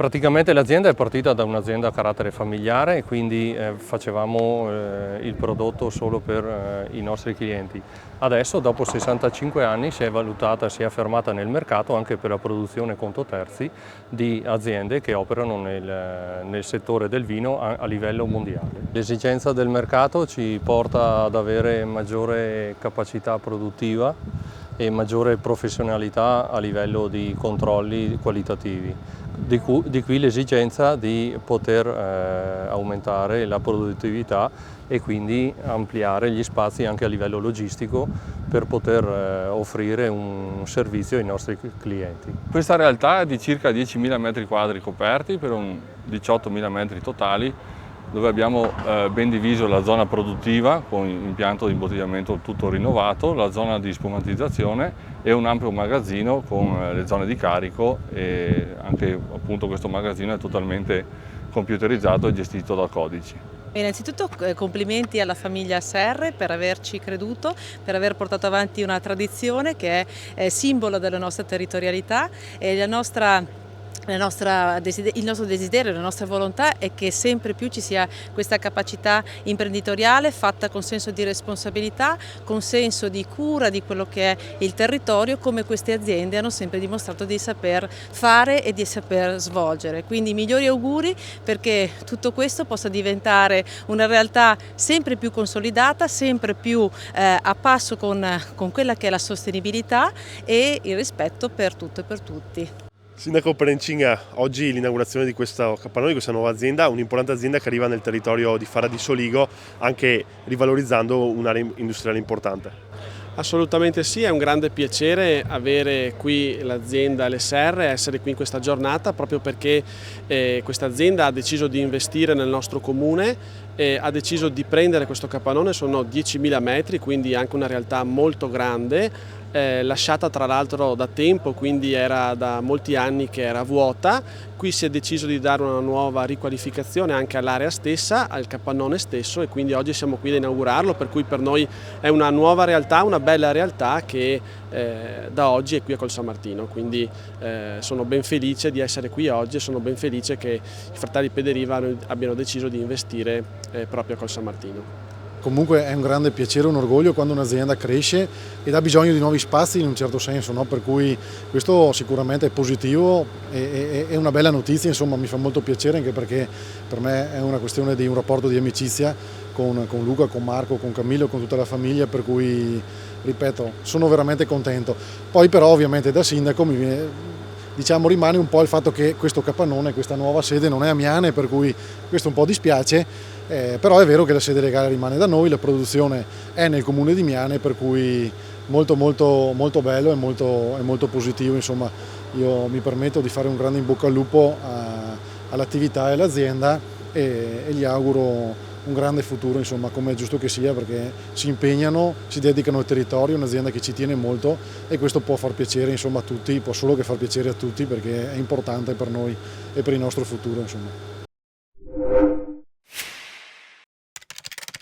Praticamente l'azienda è partita da un'azienda a carattere familiare e quindi facevamo il prodotto solo per i nostri clienti. Adesso, dopo 65 anni, si è affermata nel mercato anche per la produzione conto terzi di aziende che operano nel settore del vino a livello mondiale. L'esigenza del mercato ci porta ad avere maggiore capacità produttiva e maggiore professionalità a livello di controlli qualitativi. Di qui l'esigenza di poter aumentare la produttività e quindi ampliare gli spazi anche a livello logistico per poter offrire un servizio ai nostri clienti. Questa realtà è di circa 10.000 metri quadri coperti per un 18.000 metri totali, dove abbiamo ben diviso la zona produttiva con impianto di imbottigliamento tutto rinnovato, la zona di spumatizzazione e un ampio magazzino con le zone di carico, e anche appunto questo magazzino è totalmente computerizzato e gestito da codici. Innanzitutto complimenti alla famiglia Serre per averci creduto, per aver portato avanti una tradizione che è simbolo della nostra territorialità e il nostro desiderio, la nostra volontà è che sempre più ci sia questa capacità imprenditoriale fatta con senso di responsabilità, con senso di cura di quello che è il territorio, come queste aziende hanno sempre dimostrato di saper fare e di saper svolgere. Quindi migliori auguri perché tutto questo possa diventare una realtà sempre più consolidata, sempre più a passo con quella che è la sostenibilità e il rispetto per tutto e per tutti. Sindaco Perencinga, oggi l'inaugurazione di questo capannone, di questa nuova azienda, un'importante azienda che arriva nel territorio di Fara di Soligo, anche rivalorizzando un'area industriale importante. Assolutamente sì, è un grande piacere avere qui l'azienda Le Serre, essere qui in questa giornata proprio perché questa azienda ha deciso di investire nel nostro comune, ha deciso di prendere questo capannone, sono 10.000 metri, quindi anche una realtà molto grande, lasciata tra l'altro da tempo, quindi era da molti anni che era vuota. Qui si è deciso di dare una nuova riqualificazione anche all'area stessa, al capannone stesso, e quindi oggi siamo qui ad inaugurarlo, per cui per noi è una nuova realtà, una bella realtà che da oggi è qui a Colsamartino, quindi sono ben felice di essere qui oggi e sono ben felice che i fratelli Pederiva abbiano deciso di investire proprio a Colsamartino. Comunque è un grande piacere, un orgoglio quando un'azienda cresce ed ha bisogno di nuovi spazi in un certo senso, no? Per cui questo sicuramente è positivo e è una bella notizia, insomma mi fa molto piacere anche perché per me è una questione di un rapporto di amicizia con Luca, con Marco, con Camillo, con tutta la famiglia, per cui ripeto sono veramente contento. Poi però ovviamente da sindaco rimane un po' il fatto che questo capannone, questa nuova sede non è a Miane, per cui questo un po' dispiace. Però è vero che la sede legale rimane da noi, la produzione è nel comune di Miane, per cui molto bello e molto positivo. Insomma, io mi permetto di fare un grande in bocca al lupo all'attività e all'azienda e gli auguro un grande futuro, insomma, come è giusto che sia, perché si impegnano, si dedicano al territorio, è un'azienda che ci tiene molto e questo può far piacere, insomma, a tutti, può solo che far piacere a tutti perché è importante per noi e per il nostro futuro, insomma.